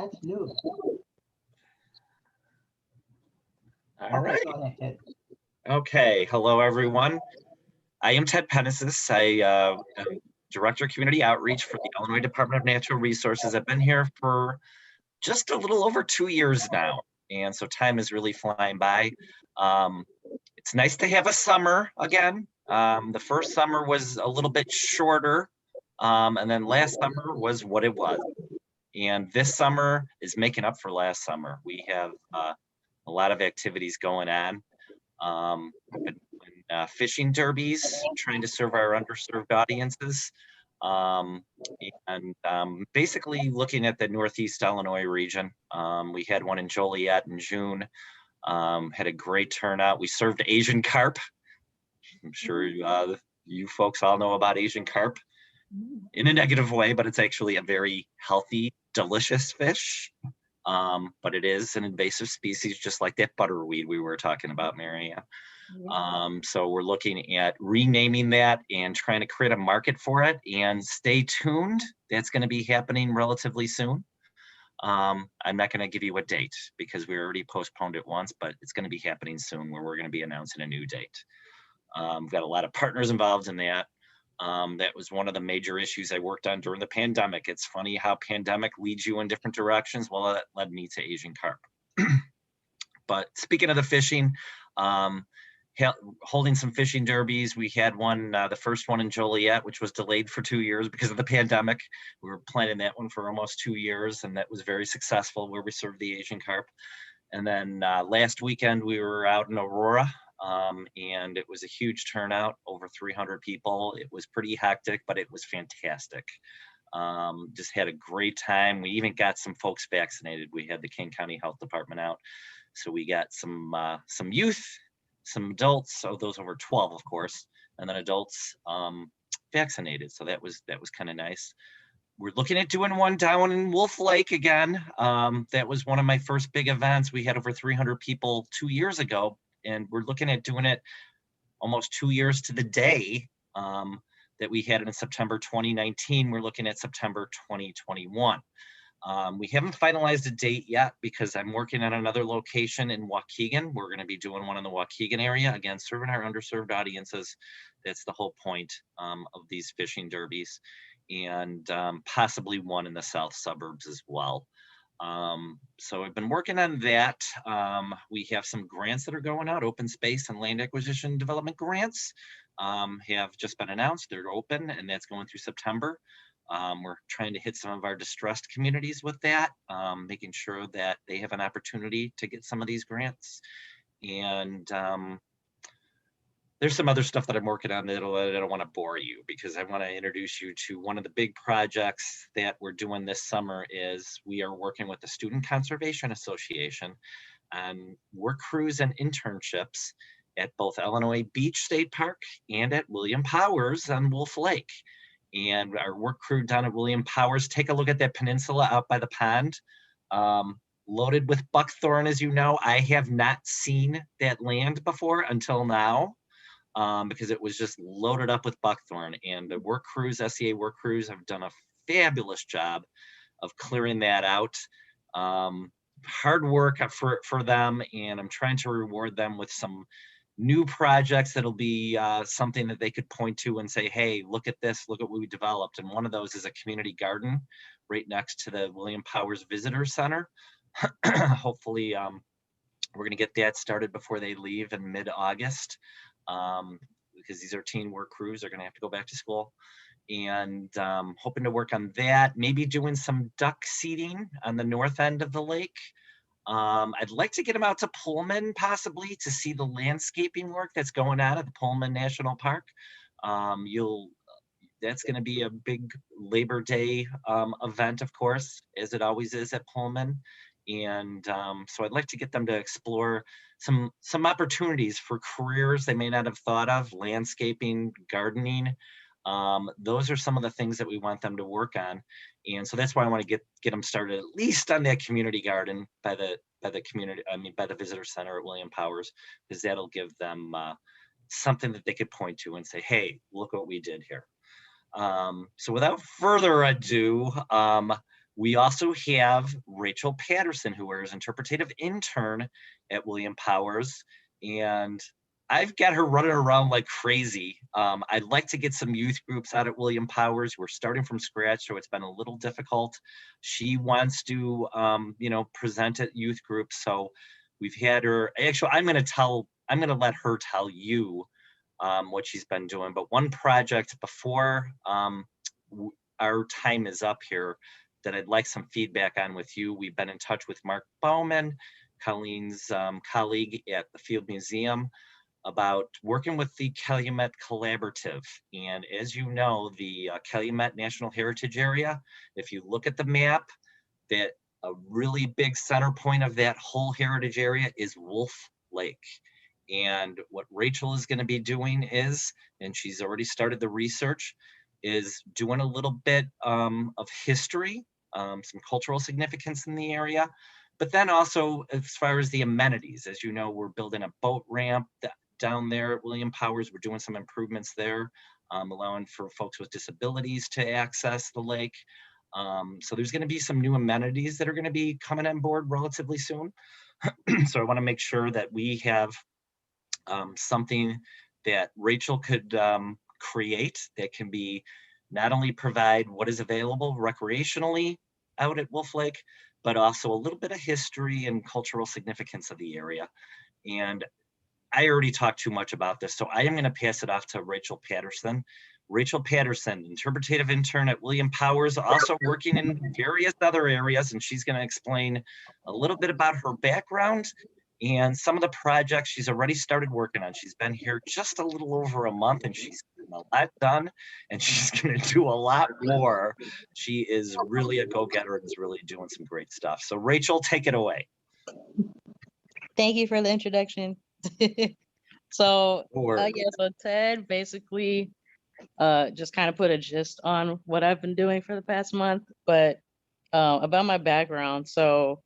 Let's do. All right. Go ahead, Ted. Okay. Hello, everyone. I am Ted Penesis. I am Director of Community Outreach for the Illinois Department of Natural Resources. I've been here for just a little over 2 years now, and so time is really flying by. It's nice to have a summer again. The first summer was a little bit shorter, and then last summer was what it was. And this summer is making up for last summer. We have a lot of activities going on. We've been doing, fishing derbies, trying to serve our underserved audiences, and basically looking at the Northeast Illinois region. We had one in Joliet in June, had a great turnout. We served Asian carp. I'm sure you folks all know about Asian carp in a negative way, but it's actually a very healthy, delicious fish. But it is an invasive species, just like that butterweed we were talking about, Marianne. So we're looking at renaming that and trying to create a market for it, and stay tuned. That's going to be happening relatively soon. I'm not going to give you a date because we already postponed it once, but it's going to be happening soon where we're going to be announcing a new date. We've got a lot of partners involved in that. That was one of the major issues I worked on during the pandemic. It's funny how pandemic leads you in different directions. Well, that led me to Asian carp. But speaking of the fishing, holding some fishing derbies. We had one, the first one in Joliet, which was delayed for 2 years because of the pandemic. We were planning that one for almost 2 years, and that was very successful, where we served the Asian carp. And then last weekend we were out in Aurora, and it was a huge turnout, over 300 people. It was pretty hectic, but it was fantastic. Just had a great time. We even got some folks vaccinated. We had the King County Health Department out, so we got some youth, some adults, so those over 12, of course, and then adults vaccinated. So that was kind of nice. We're looking at doing one down in Wolf Lake again. That was one of my first big events. We had over 300 people 2 years ago, and we're looking at doing it almost 2 years to the day that we had it in September 2019. We're looking at September 2021. We haven't finalized a date yet because I'm working on another location in Waukegan. We're going to be doing one in the Waukegan area, again, serving our underserved audiences. That's the whole point of these fishing derbies, and possibly one in the south suburbs as well. So I've been working on that. We have some grants that are going out, open space and land acquisition development grants have just been announced. They're open, and that's going through September. We're trying to hit some of our distressed communities with that, making sure that they have an opportunity to get some of these grants. And there's some other stuff that I'm working on that I don't want to bore you, because I want to introduce you to one of the big projects that we're doing this summer. Is we are working with the Student Conservation Association on work crews and internships at both Illinois Beach State Park and at William Powers on Wolf Lake. And our work crew down at William Powers, take a look at that peninsula out by the pond, loaded with buckthorn. As you know, I have not seen that land before until now, because it was just loaded up with buckthorn. And the work crews, SEA work crews, have done a fabulous job of clearing that out. Hard work for them, and I'm trying to reward them with some new projects that'll be something that they could point to and say, hey, look at this, look at what we developed. And one of those is a community garden right next to the William Powers Visitor Center. Hopefully we're going to get that started before they leave in mid-August, because these are teen work crews. They're going to have to go back to school. And hoping to work on that, maybe doing some duck seeding on the north end of the lake. I'd like to get them out to Pullman, possibly, to see the landscaping work that's going on at the Pullman National Park. That's going to be a big Labor Day event, of course, as it always is at Pullman. And so I'd like to get them to explore some opportunities for careers they may not have thought of, landscaping, gardening. Those are some of the things that we want them to work on. And so that's why I want to get them started, at least on that community garden by the visitor center at William Powers, because that'll give them something that they could point to and say, hey, look what we did here. So without further ado, We also have Rachel Patterson, who is interpretive intern at William Powers, and I've got her running around like crazy. I'd like to get some youth groups out at William Powers. We're starting from scratch, so it's been a little difficult. She wants to, present at youth groups. So we've had her. Actually, I'm going to let her tell you what she's been doing. But one project before our time is up here that I'd like some feedback on with you. We've been in touch with Mark Bauman, Colleen's colleague at the Field Museum, about working with the Calumet Collaborative. And as you know, the Calumet National Heritage Area, if you look at the map, that a really big center point of that whole heritage area is Wolf Lake. And what Rachel is going to be doing is, and she's already started the research, is doing a little bit of history, some cultural significance in the area, but then also as far as the amenities. As you know, we're building a boat ramp down there at William Powers. We're doing some improvements there, allowing for folks with disabilities to access the lake. So there's going to be some new amenities that are going to be coming on board relatively soon. So I want to make sure that we have something that Rachel could create that can be not only provide what is available recreationally out at Wolf Lake, but also a little bit of history and cultural significance of the area. And I already talked too much about this, so I am going to pass it off to Rachel Patterson. Rachel Patterson, interpretive intern at William Powers, also working in various other areas, and she's going to explain a little bit about her background and some of the projects she's already started working on. She's been here just a little over a month, and she's gotten a lot done, and she's going to do a lot more. She is really a go-getter and is really doing some great stuff. So Rachel, take it away. Thank you for the introduction. So Ted basically just kind of put a gist on what I've been doing for the past month, but about my background. So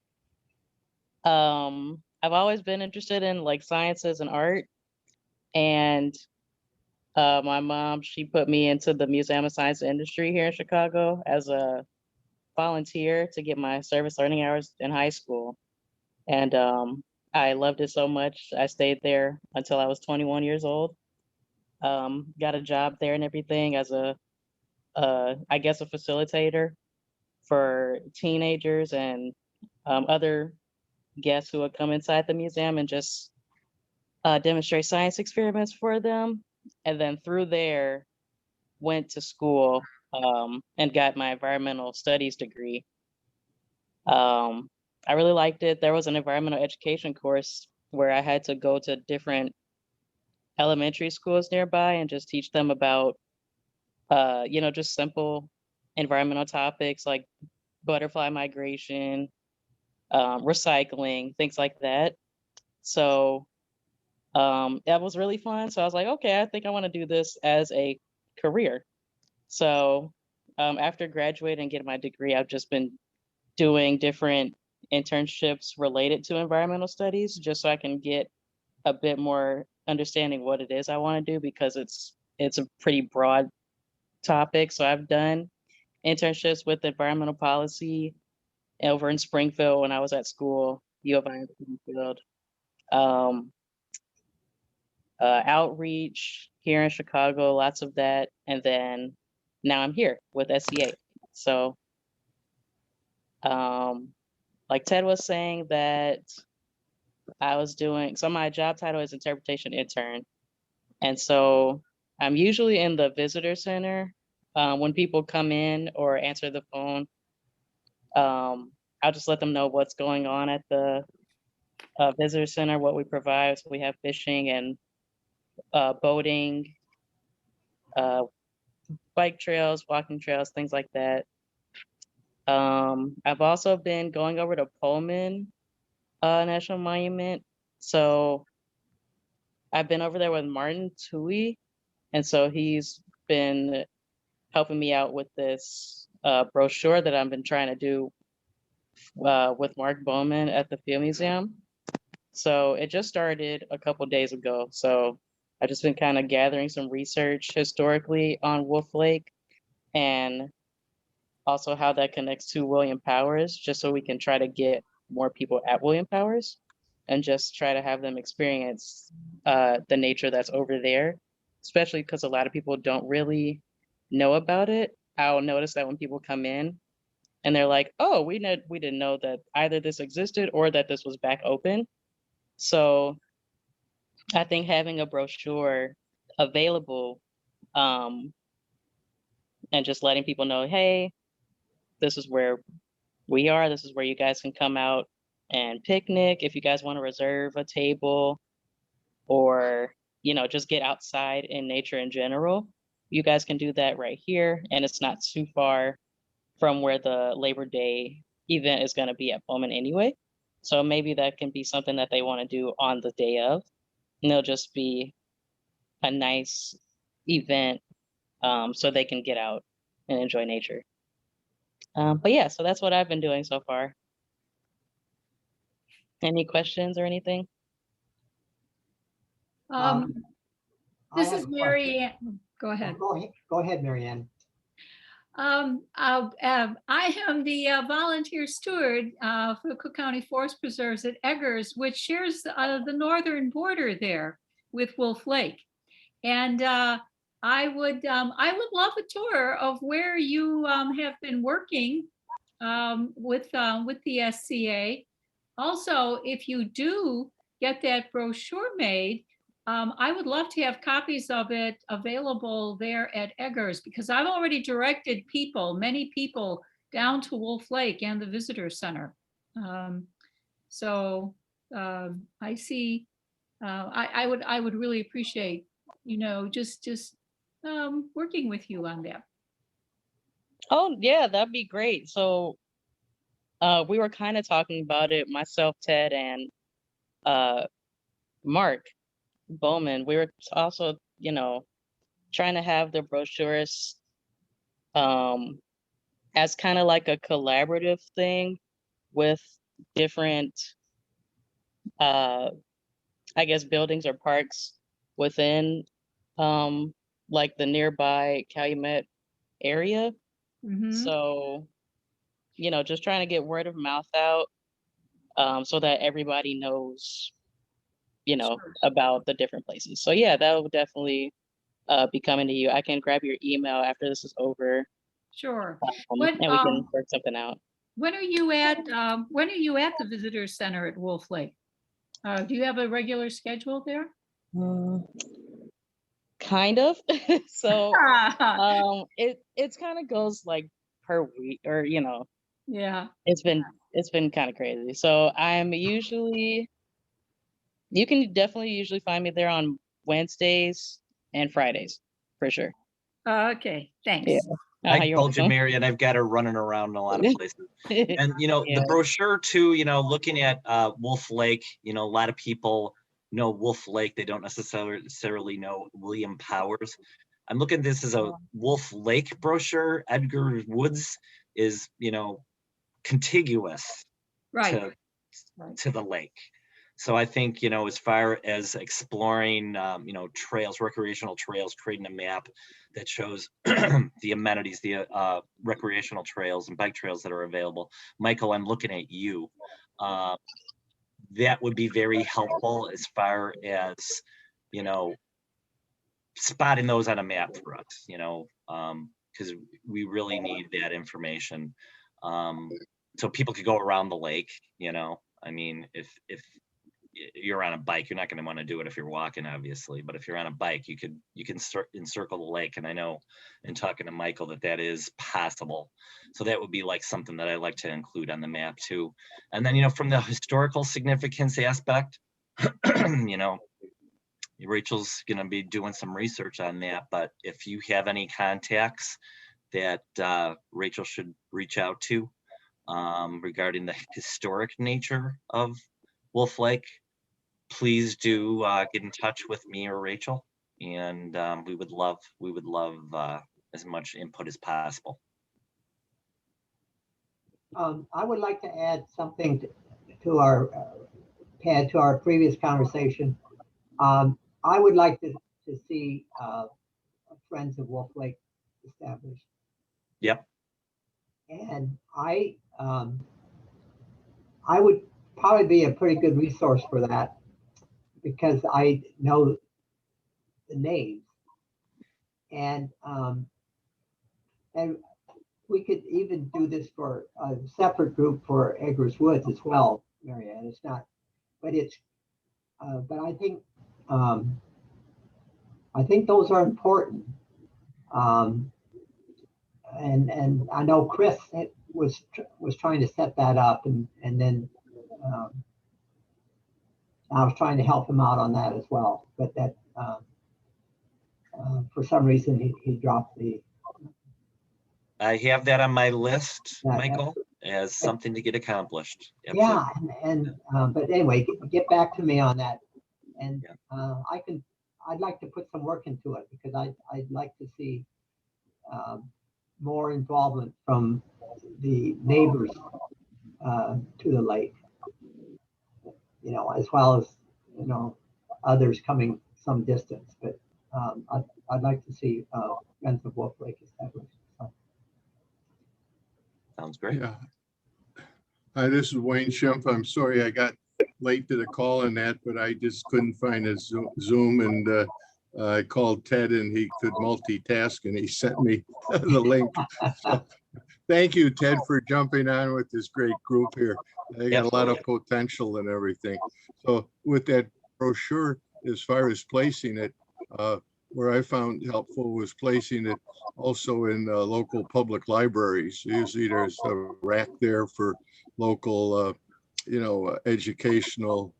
I've always been interested in like sciences and art, and my mom, she put me into the Museum of Science and Industry here in Chicago as a volunteer to get my service learning hours in high school. And I loved it so much. I stayed there until I was 21 years old. Got a job there and everything as I guess a facilitator for teenagers and other guests who would come inside the museum and just demonstrate science experiments for them. And then through there, went to school and got my environmental studies degree. I really liked it. There was an environmental education course where I had to go to different elementary schools nearby and just teach them about, just simple environmental topics like butterfly migration, recycling, things like that. So that was really fun. So I was like, okay, I think I want to do this as a career. So after graduating and getting my degree, I've just been doing different internships related to environmental studies just so I can get a bit more understanding what it is I want to do, because it's a pretty broad topic. So I've done internships with environmental policy over in Springfield when I was at school, U of I in Springfield. Outreach here in Chicago, lots of that. And then now I'm here with SCA. So like Ted was saying that I was doing, so my job title is interpretation intern. And so I'm usually in the visitor center. When people come in or answer the phone, I'll just let them know what's going on at the visitor center, what we provide. So we have fishing and boating, bike trails, walking trails, things like that. I've also been going over to Pullman National Monument. So I've been over there with Martin Tui, and so he's been helping me out with this brochure that I've been trying to do with Mark Bowman at the Field Museum. So it just started a couple days ago. So I've just been kind of gathering some research historically on Wolf Lake and also how that connects to William Powers, just so we can try to get more people at William Powers and just try to have them experience the nature that's over there, especially because a lot of people don't really know about it. I'll notice that when people come in and they're like, "Oh, we didn't know that either this existed or that this was back open." So I think having a brochure available, um, and just letting people know, "Hey, this is where we are. This is where you guys can come out and picnic if you guys want to reserve a table or, just get outside in nature in general. You guys can do that right here, and it's not too far from where the Labor Day event is going to be at Bowman anyway. So maybe that can be something that they want to do on the day of. And it'll just be a nice event, so they can get out and enjoy nature. But yeah, so that's what I've been doing so far. Any questions or anything? I This have is a Mary question. Ann. Go ahead. Go ahead, Mary Ann. I am the volunteer steward for the Cook County Forest Preserves at Eggers, which shares the northern border there with Wolf Lake. And I would love a tour of where you have been working with the SCA. Also, if you do get that brochure made, I would love to have copies of it available there at Eggers, because I've already directed many people down to Wolf Lake and the Visitor Center. I see, I would really appreciate, just working with you on that. Oh, yeah, that'd be great. So we were kind of talking about it, myself, Ted, and Mark Bowman. We were also, trying to have the brochures as kind of like a collaborative thing with different, uh, I guess, buildings or parks within like the nearby Calumet area. Mhm. So, just trying to get word of mouth out, so that everybody knows, Sure. about the different places. So yeah, that will definitely be coming to you. I can grab your email after this is over, Sure. and we can work something out. When are you at the visitor center at Wolf Lake? Do you have a regular schedule there? Kind of. So it's kind of goes like per week, or Yeah. it's been kind of crazy. So I'm usually you can definitely usually find me there on Wednesdays and Fridays for sure. Okay, thanks. Yeah. I You're told you, welcome. Mary, and I've got her running around in a lot of places. And the Yeah. brochure too, looking at Wolf Lake, a lot of people know Wolf Lake. They don't necessarily know William Powers. I'm looking at this as a Wolf Lake brochure. Edgar Woods is, contiguous Right. to the lake. So I think, as far as exploring, trails, recreational trails, creating a map that shows the amenities, the recreational trails and bike trails that are available. Michael, I'm looking at you. That would be very helpful as far as, spotting those on a map for us, because we really need that information. So people could go around the lake, I mean, if you're on a bike, you're not going to want to do it if you're walking, obviously, but if you're on a bike, you can encircle the lake. And I know in talking to Michael that is possible. So that would be like something that I like to include on the map too. And then, from the historical significance aspect, Rachel's going to be doing some research on that, but if you have any contacts that Rachel should reach out to regarding the historic nature of Wolf Lake, please do get in touch with me or Rachel, and we would love as much input as possible. I would like to add something to our previous conversation. I would like to see Friends of Wolf Lake established. Yep. And I would probably be a pretty good resource for that because I know the names. And we could even do this for a separate group for Eggers Woods as well, Marianne. It's not, but it's, but I think those are important. And I know Chris was trying to set that up, and then I was trying to help him out on that as well. But that for some reason he dropped the. I have that on my list, Yeah, Michael, as something to get accomplished. Yeah, and but anyway, get back to me on that, and Yeah. I'd like to put some work into it because I'd like to see more involvement from the neighbors to the lake, you know, as well as, you know, others coming some distance. But I'd like to see Friends of Wolf Lake established. So. Sounds great. Yeah. Hi, this is Wayne Schimpf. I'm sorry I got late to the call on that, but I just couldn't find a Zoom, and I called Ted and he could multitask and he sent me the link. So, thank you, Ted, for jumping on with this great group here. They got a lot of potential and everything. So with that brochure, as far as placing it, where I found helpful was placing it also in local public libraries. Usually there's a rack there for local, you know, educational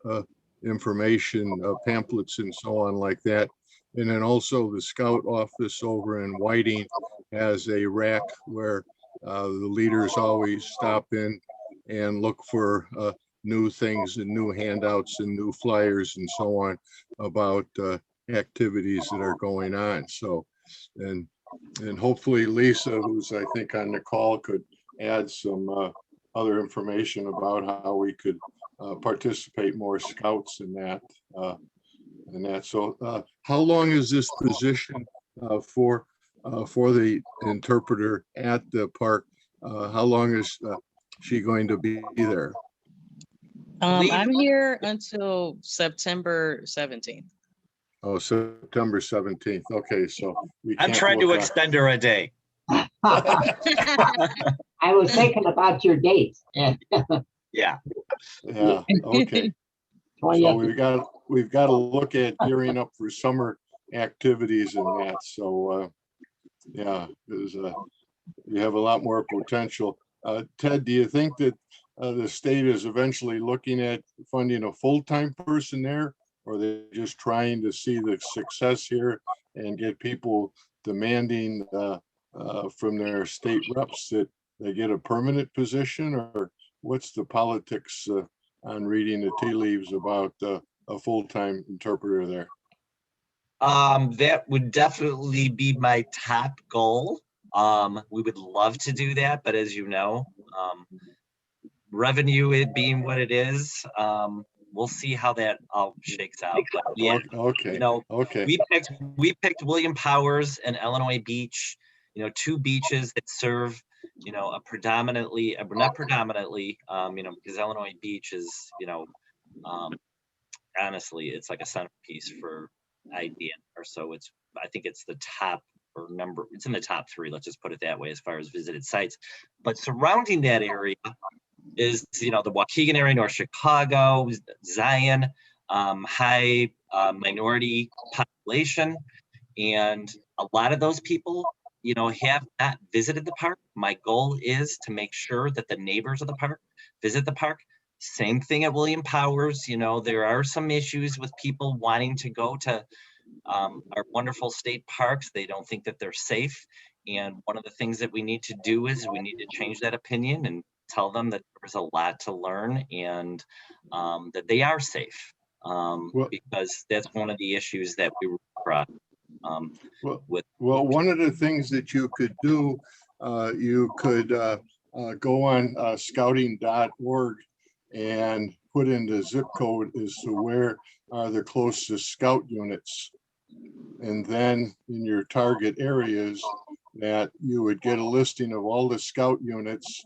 information, pamphlets and so on like that. And then also the Scout office over in Whiting has a rack where the leaders always stop in and look for new things and new handouts and new flyers and so on about activities that are going on. So, and hopefully Lisa, who's I think on the call, could add some other information about how we could participate more scouts in that. So how long is this position for the interpreter at the park? How long is she going to be there? I'm here until September 17th. Oh, September 17th. Okay, so I'm trying to extend her a day. I was thinking about your dates. Yeah. Yeah. Okay. So we've got to look at gearing up for summer activities and that. So yeah, because you have a lot more potential. Ted, do you think that the state is eventually looking at funding a full-time person there, or are they just trying to see the success here and get people demanding from their state reps that they get a permanent position, or what's the politics on reading the tea leaves about a full-time interpreter there? That would definitely be my top goal. We would love to do that, but as you know, revenue it being what it is, we'll see how that all shakes out. But yeah, okay. You know, okay. we picked William Powers and Illinois Beach, you know, two beaches that serve, you know, a predominantly, not predominantly, you know, because Illinois Beach is, you know, honestly, it's like a centerpiece for IDN, or so. It's, I think it's the top or number, it's in the top 3, let's just put it that way, as far as visited sites. But surrounding that area is, you know, the Waukegan area, North Chicago, Zion, high minority population. And a lot of those people, you know, have not visited the park. My goal is to make sure that the neighbors of the park visit the park. Same thing at William Powers. You know, there are some issues with people wanting to go to our wonderful state parks. They don't think that they're safe. And one of the things that we need to do is we need to change that opinion and tell them that there's a lot to learn, and that they are safe, because that's one of the issues that we brought with. Well, one of the things that you could do, you could go on scouting.org and put in the zip code as to where are the closest scout units. And then in your target areas, that you would get a listing of all the scout units,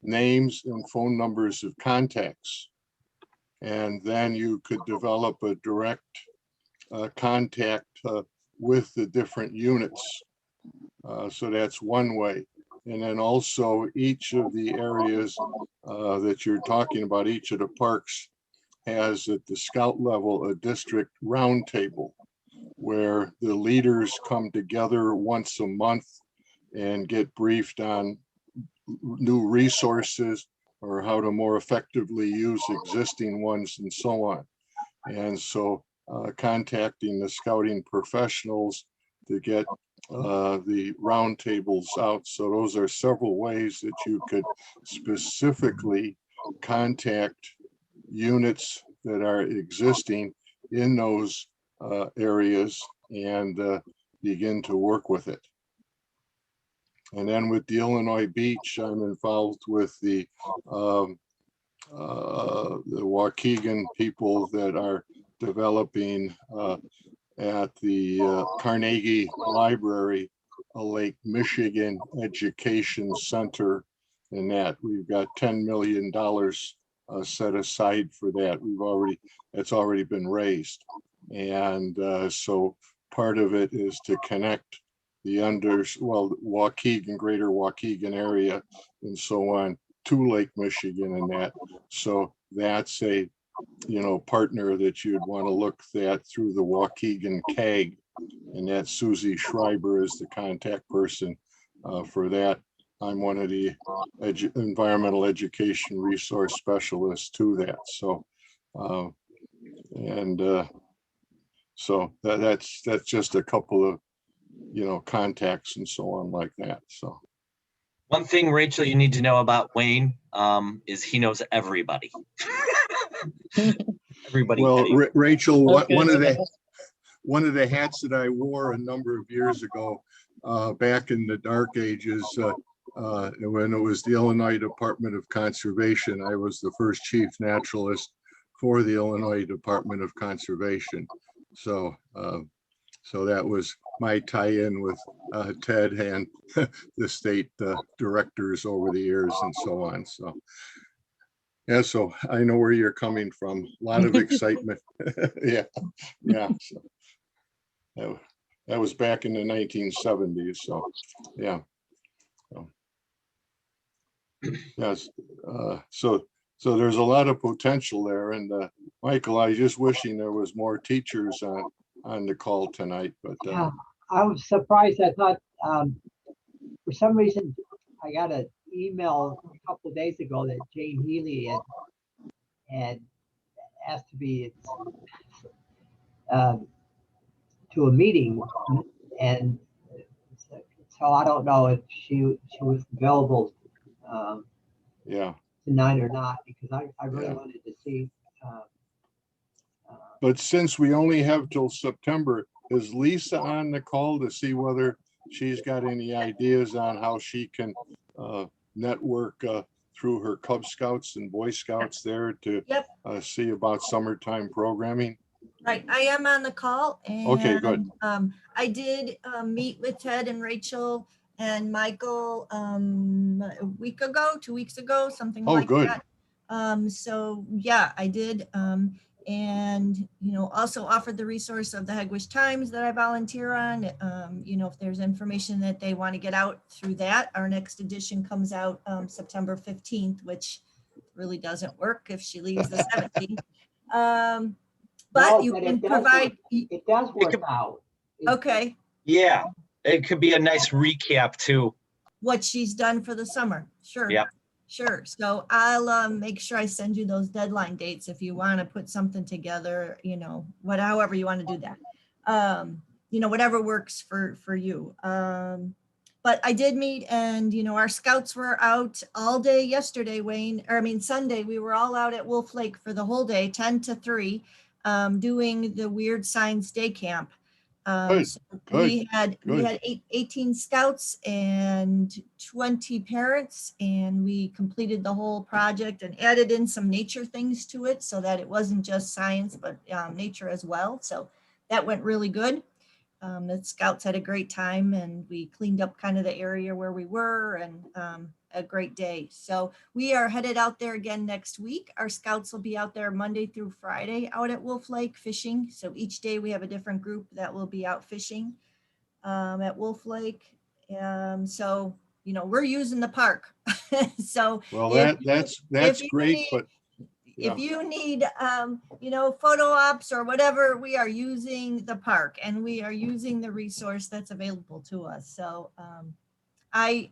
names and phone numbers of contacts. And then you could develop a direct contact with the different units. So that's one way. And then also each of the areas that you're talking about, each of the parks has at the scout level a district roundtable where the leaders come together once a month and get briefed on new resources or how to more effectively use existing ones and so on. And so contacting the scouting professionals to get the roundtables out. So those are several ways that you could specifically contact units that are existing in those areas and begin to work with it. And then with the Illinois Beach, I'm involved with the Waukegan people that are developing at the Carnegie Library, a Lake Michigan Education Center. And that we've got $10 million set aside for that. It's already been raised. And so part of it is to connect the Waukegan, greater Waukegan area and so on to Lake Michigan and that. So that's a, partner that you'd want to look at through the Waukegan CAG. And that's Susie Schreiber is the contact person for that. I'm one of the environmental education resource specialists to that. So, so that's just a couple of, contacts and so on like that. So. One thing, Rachel, you need to know about Wayne is he knows everybody. Everybody. Well, Rachel, Okay. one of the hats that I wore a number of years ago, back in the dark ages, when it was the Illinois Department of Conservation, I was the first chief naturalist for the Illinois Department of Conservation. So, so that was my tie-in with Ted and the state directors over the years and so on. So, yeah, so I know where you're coming from. A lot of excitement. Yeah. So that was back in the 1970s. So, yeah. Yes. So there's a lot of potential there. And Michael, I was just wishing there was more teachers on the call tonight, but Yeah, I was surprised. I thought for some reason I got an email a couple of days ago that Jane Healy had asked to be to a meeting, and so I don't know if she was available yeah. tonight or not, because I really Yeah. wanted to see. But since we only have till September, is Lisa on the call to see whether she's got any ideas on how she can network through her Cub Scouts and Boy Scouts there to Yep. See about summertime programming? Right, I am on the call, and Okay, good. I did meet with Ted and Rachel and Michael a week ago, 2 weeks ago, something Oh, like good. that. So yeah, I did, and also offered the resource of the Hegwish Times that I volunteer on. If there's information that they want to get out through that, our next edition comes out September 15th, which really doesn't work if she leaves the 17th. But No, you but can it does provide. It does work out. Okay, Yeah, it could be a nice recap too. what she's done for the summer. Sure. Yep. Sure. So I'll make sure I send you those deadline dates if you want to put something together, however you want to do that. Whatever works for you. But I did meet, and our scouts were out all day yesterday, Sunday. We were all out at Wolf Lake for the whole day, 10 to 3, doing the Weird Science Day Camp. Good, So good, we had good. 18 scouts and 20 parents, and we completed the whole project and added in some nature things to it so that it wasn't just science, but nature as well. So that went really good. The scouts had a great time, and we cleaned up kind of the area where we were, and a great day. So we are headed out there again next week. Our scouts will be out there Monday through Friday out at Wolf Lake fishing. So each day we have a different group that will be out fishing at Wolf Lake. So, you know, we're using the park. So Well, if that's you great, need- but if you need, you know, photo ops or whatever, we are using the park, and we are using the resource that's available to us. So I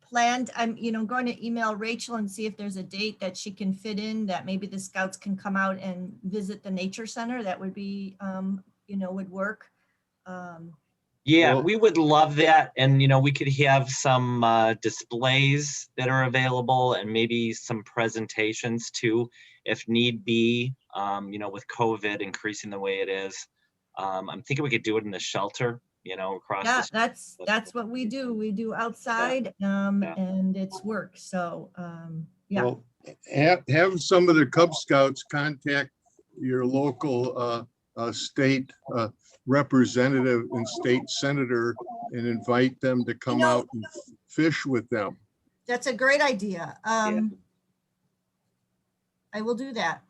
planned, I'm, you know, going to email Rachel and see if there's a date that she can fit in, that maybe the scouts can come out and visit the nature center. That would be, you know, would work. Yeah, Well- we would love that. And, you know, we could have some displays that are available and maybe some presentations too, if need be, you know, with COVID increasing the way it is. I'm thinking we could do it in the shelter, you know, across the Yeah, street. that's what we do. We do outside, and it's work. So, yeah. Well, have some of the Cub Scouts contact your local state representative and state senator and invite them to come know- out and fish with them. That's a great idea. I will do that.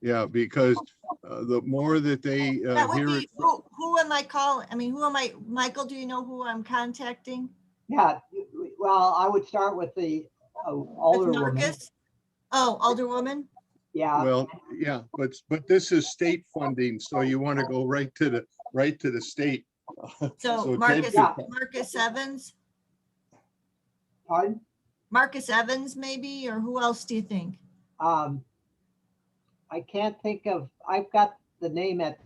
Yeah, because the more that they That would hear be, it, who am I calling? I mean, who am I, Michael, do you know who I'm contacting? Yeah, well, I would start with the With alderwoman. Marcus? Oh, Alderwoman? Yeah, well, yeah, but this is state funding, so you want to go right to the state. So Ted Marcus, could- Marcus Evans? pardon? Marcus Evans maybe, or who else do you think? I can't think of, I've got the name at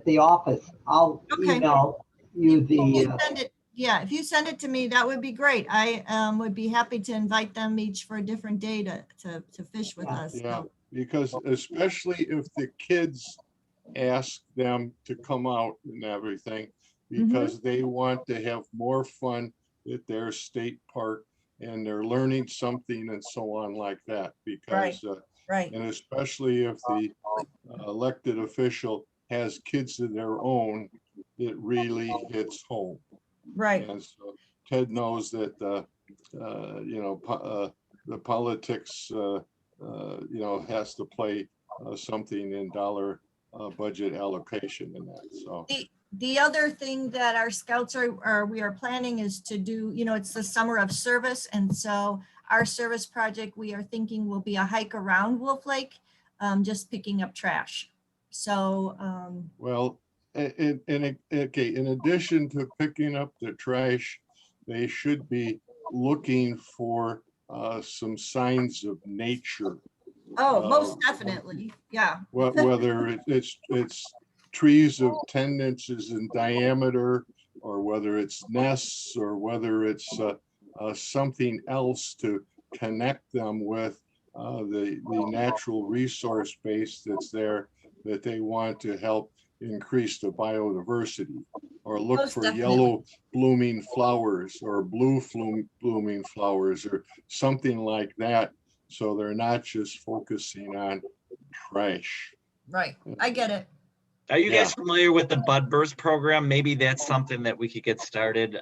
the office. I'll Okay. email you If you the, send it, yeah, if you send it to me, that would be great. I would be happy to invite them each for a different day to fish with us. Yeah, So, because especially if the kids ask them to come out and everything, because they want to have more fun at their state park and they're learning something and so on like that. Because, right, and especially if the elected official has kids of their own, it really hits home. right. And so Ted knows that, you know, the politics, you know, has to play something in dollar budget allocation in that, so. The other thing that our scouts we are planning is to do, you know, it's the summer of service. And so our service project, we are thinking will be a hike around Wolf Lake, just picking up trash. So, Well, okay, in addition to picking up the trash, they should be looking for some signs of nature. oh, most definitely. Yeah. Whether it's trees of 10 inches in diameter, or whether it's nests, or whether it's something else to connect them with the natural resource base that's there, that they want to help increase the biodiversity, or look Most for definitely. yellow blooming flowers or blue blooming flowers or something like that. So they're not just focusing on trash. Right. I get it. Are you Yeah. guys familiar with the Bud Burst program? Maybe that's something that we could get started.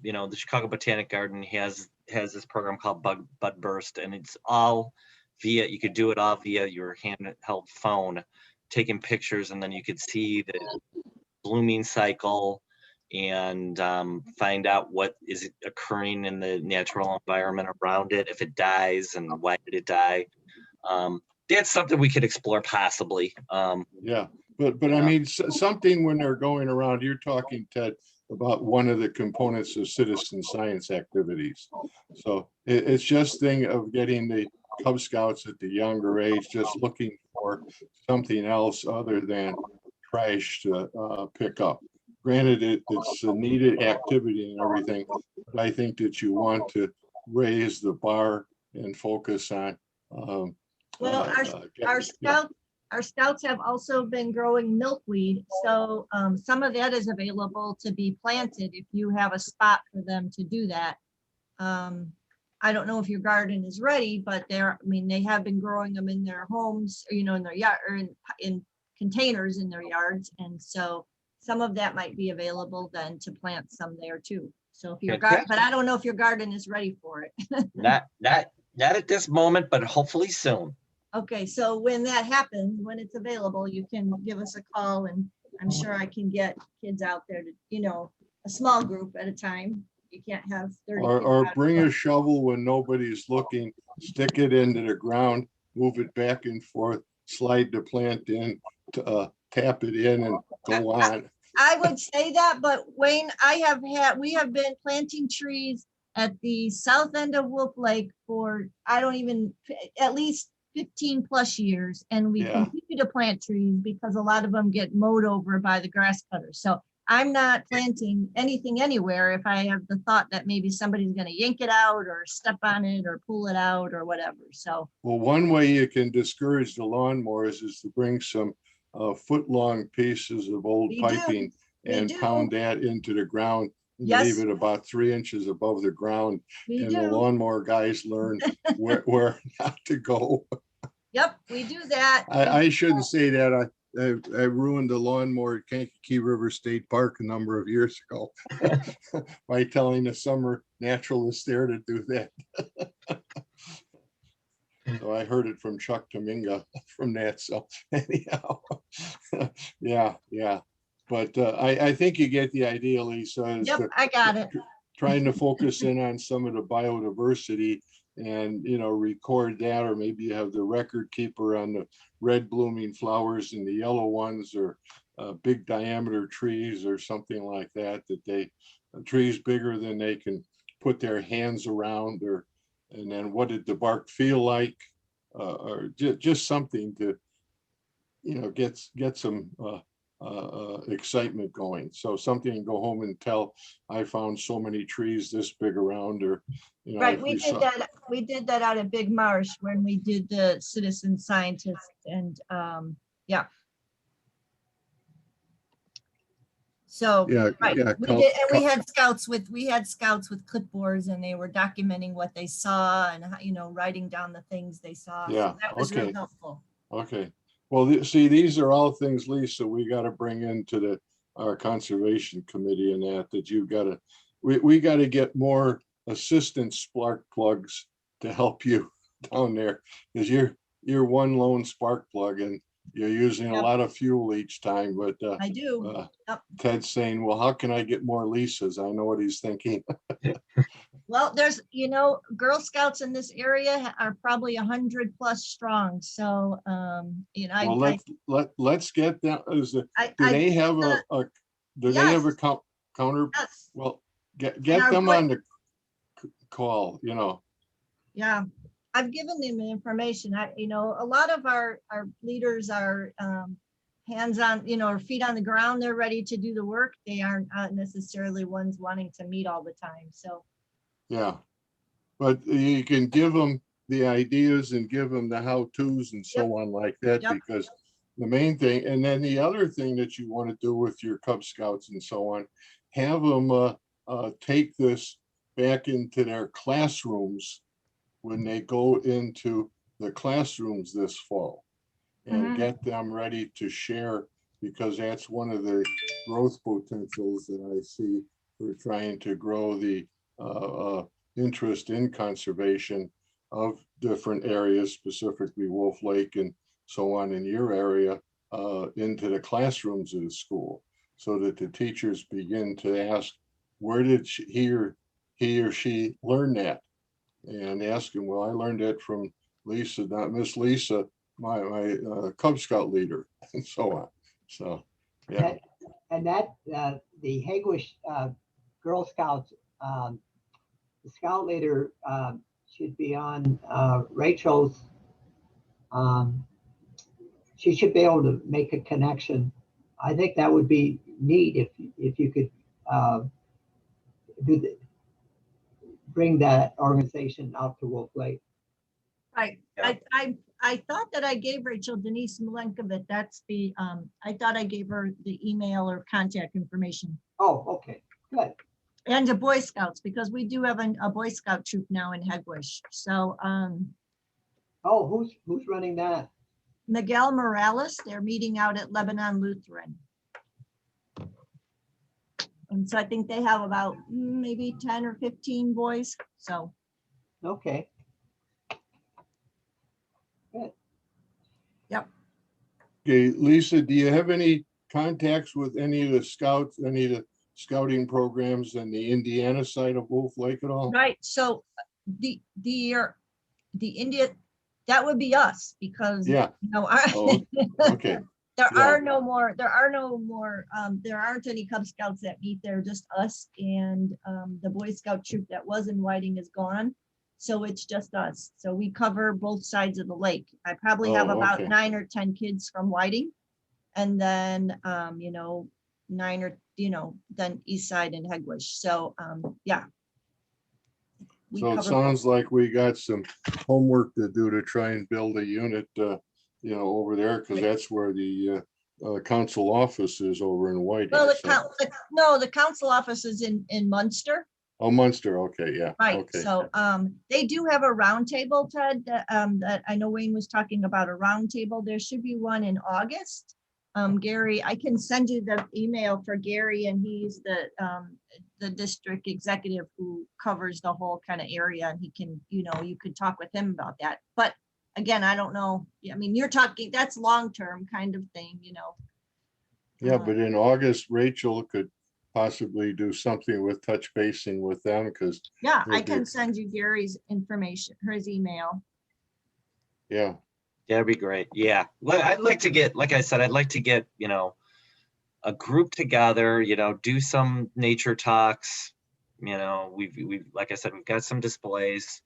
You know, the Chicago Botanic Garden has this program called Bud Burst, and it's all via, you could do it all via your handheld phone, taking pictures, and then you could see the blooming cycle and find out what is occurring in the natural environment around it, if it dies and why did it die. That's something we could explore possibly. Yeah, but I mean, something when they're going around, you're talking, Ted, about one of the components of citizen science activities. So it's just thing of getting the Cub Scouts at the younger age, just looking for something else other than trash to pick up. Granted, it's a needed activity and everything, but I think that you want to raise the bar and focus on. Well, our scouts have also been growing milkweed. So some of that is available to be planted if you have a spot for them to do that. I don't know if your garden is ready, but they have been growing them in their homes, or, you know, in their yard, or in containers in their yards. And so some of that might be available then to plant some there too. So if your Fantastic. garden, but I don't know if your garden is ready for it. Not at this moment, but hopefully soon. Okay, so when that happens, when it's available, you can give us a call and I'm sure I can get kids out there to, you know, a small group at a time. You can't have 30 kids Or out. bring a shovel when nobody's looking, stick it into the ground, move it back and forth, slide the plant in, tap it in and go on. I would say that, but Wayne, we have been planting trees at the south end of Wolf Lake for, at least 15 plus years. And we Yeah. continue to plant trees because a lot of them get mowed over by the grass cutters. So I'm not planting anything anywhere if I have the thought that maybe somebody's going to yank it out or step on it or pull it out or whatever. So, Well, one way you can discourage the lawnmowers is to bring some foot-long pieces of old We do. piping We and do. pound that into the ground. And Yes. leave it about 3 inches above the ground. we And the do. lawnmower guys learn where not to go. Yep, we do that. I shouldn't say that. I ruined the lawnmower at Kankakee River State Park a number of years ago by telling the summer naturalists there to do that. So I heard it from Chuck Dominga from that. So anyhow, yeah. But I think you get the idea, Lisa. Is Yep, to I got it. trying to focus in on some of the biodiversity and, you know, record that, or maybe you have the record keeper on the red blooming flowers and the yellow ones, or big diameter trees or something like that, trees bigger than they can put their hands around, and then what did the bark feel like, or just something to, you know, get some excitement going. So something to go home and tell, I found so many trees this big around, or, you know. Right, if we did that out at Big Marsh when we did the citizen scientist and, yeah. So, Yeah, right, yeah. we did, and we had scouts with clipboards and they were documenting what they saw and, you know, writing down the things they saw. So Yeah, that was real okay. helpful. Okay, well, see, these are all things, Lisa, we got to bring into our conservation committee, and that you got to, we got to get more assistant spark plugs to help you down there, because you're one lone spark plug and you're using a Yep. lot of fuel each time. But I do. Yep. Ted's saying, well, how can I get more Lisas? I know what he's thinking. Well, there's, you know, Girl Scouts in this area are probably 100 plus strong. So, you know, Well, let's get that. Do I they did have the- do they have a Yes. counter? yes, Well, get our them boy- on the call, you know. yeah. I've given them the information. You know, a lot of our leaders are hands-on, you know, or feet on the ground. They're ready to do the work. They aren't necessarily ones wanting to meet all the time. So, Yeah. But you can give them the ideas and give them the how-tos and so on like that, Yep. because the main thing, and then the other thing that you want to do with your Cub Scouts and so on, have them take this back into their classrooms when they go into the classrooms this fall, and Mhm. get them ready to share, because that's one of the growth potentials that I see for trying to grow the interest in conservation of different areas, specifically Wolf Lake and so on in your area, into the classrooms of the school, so that the teachers begin to ask, where did he or she learn that? And ask him, well, I learned it from Lisa, not Miss Lisa, my Cub Scout leader, and so on. So, yeah. And that, the Hagwish Girl Scouts, the scout leader should be on Rachel's. She should be able to make a connection. I think that would be neat if you could bring that organization out to Wolf Lake. right. Yeah. I thought that I gave Rachel Denise Milenkovic. That's the, I thought I gave her the email or contact information. Oh, okay, good. And the Boy Scouts, because we do have a Boy Scout troop now in Hegwish. So, Oh, who's running that? Miguel Morales, they're meeting out at Lebanon Lutheran. And so I think they have about maybe 10 or 15 boys. So Okay. Okay, Lisa, do you have any contacts with any of the scouts, any of the scouting programs on the Indiana side of Wolf Lake at all? right. So the India, that would be us because Yeah. you know, Oh, okay. there Yeah. aren't any Cub Scouts that meet there, just us and the Boy Scout troop that was in Whiting is gone. So it's just us. So we cover both sides of the lake. I probably have Oh, about okay. 9 or 10 kids from Whiting. And then, 9 or, then East Side and Hegwish. So, yeah. We So it cover sounds like we got some homework to do to try and build a unit, over there, because that's where the council office is over in Whiting. Well, so- the council office is in Munster, Oh, Munster, okay, yeah. right? Okay. So they do have a round table, Ted, that I know Wayne was talking about a round table. There should be one in August. Gary, I can send you the email for Gary, and he's the district executive who covers the whole kind of area, and he can, you could talk with him about that. But again, I don't know. I mean, you're talking, that's long-term kind of thing, Yeah, but in August, Rachel could possibly do something with touch basing with them, because, Yeah, I With can your- send you Gary's information, his email. yeah, That'd be great. Yeah. Well, I'd like to get, like I said, I'd like to get, a group together, do some nature talks. We've, like I said, we've got some displays.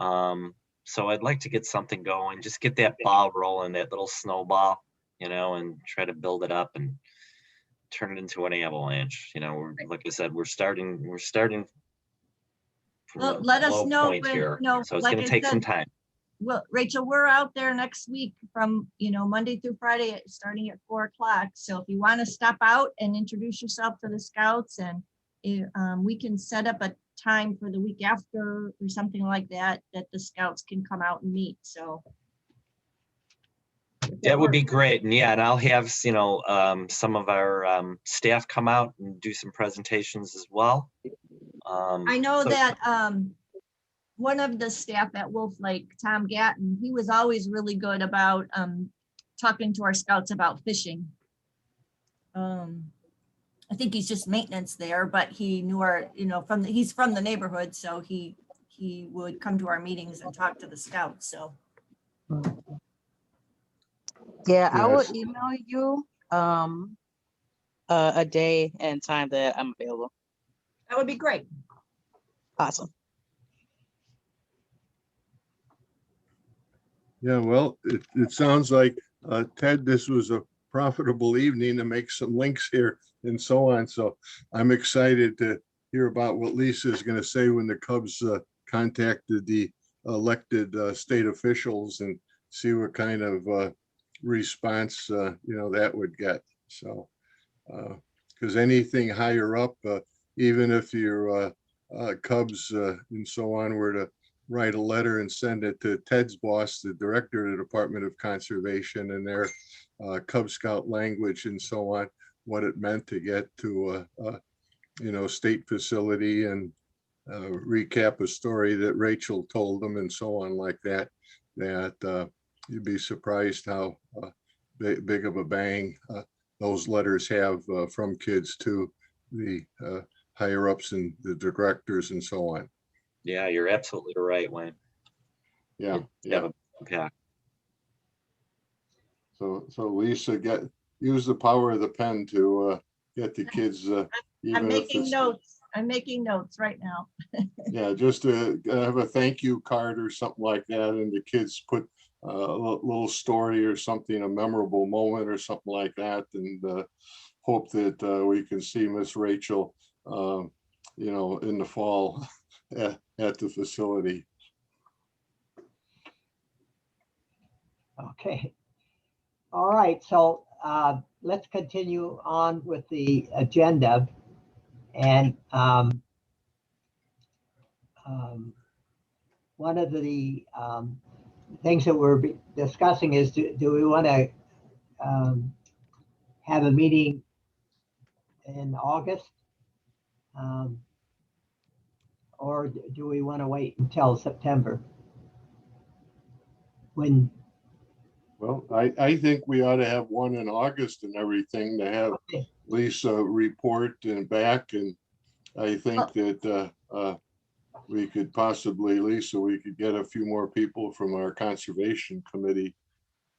So I'd like to get something going, just get that ball rolling, that little snowball, and try to build it up and turn it into an avalanche. Like I said, we're starting from Well, a let us low know point when- here. no, So it's like gonna I take some said, time. Well, Rachel, we're out there next week from, Monday through Friday, starting at 4 o'clock. So if you want to stop out and introduce yourself to the scouts, and we can set up a time for the week after or something like that, that the scouts can come out and meet. So. if That would be works. great. And yeah, and I'll have, some of our staff come out and do some presentations as well. I know so- that one of the staff at Wolf Lake, Tom Gatton, he was always really good about talking to our scouts about fishing. I think he's just maintenance there, but he knew our, he's from the neighborhood, so he would come to our meetings and talk to the scouts, so. Yeah, I will Yes. email you a day and time that I'm available. That would be great. Awesome. yeah, well, it sounds like, Ted, this was a profitable evening to make some links here and so on. So I'm excited to hear about what Lisa is going to say when the Cubs contacted the elected state officials, and see what kind of response, that would get. So, because anything higher up, even if your Cubs and so on were to write a letter and send it to Ted's boss, the director of the Department of Conservation, and their Cub Scout language and so on, what it meant to get to state facility, and recap a story that Rachel told them and so on like that, you'd be surprised how big of a bang those letters have from kids to the higher ups and the directors and so on. Yeah, you're absolutely right, Wayne. Yeah, Have yeah. a impact. So Lisa, use the power of the pen to get the kids. I'm even if making it's- notes. I'm making notes right now. Yeah, just to have a thank you card or something like that, and the kids put a little story or something, a memorable moment or something like that, and hope that we can see Miss Rachel, in the fall at the facility. Okay. All right, so let's continue on with the agenda. And one of the things that we're discussing is, do we want to have a meeting in August Um, Or do we want to wait until September? When, Well, I think we ought to have one in August and everything to have okay, Lisa report and back. And I think that we could possibly, Lisa, we could get a few more people from our conservation committee,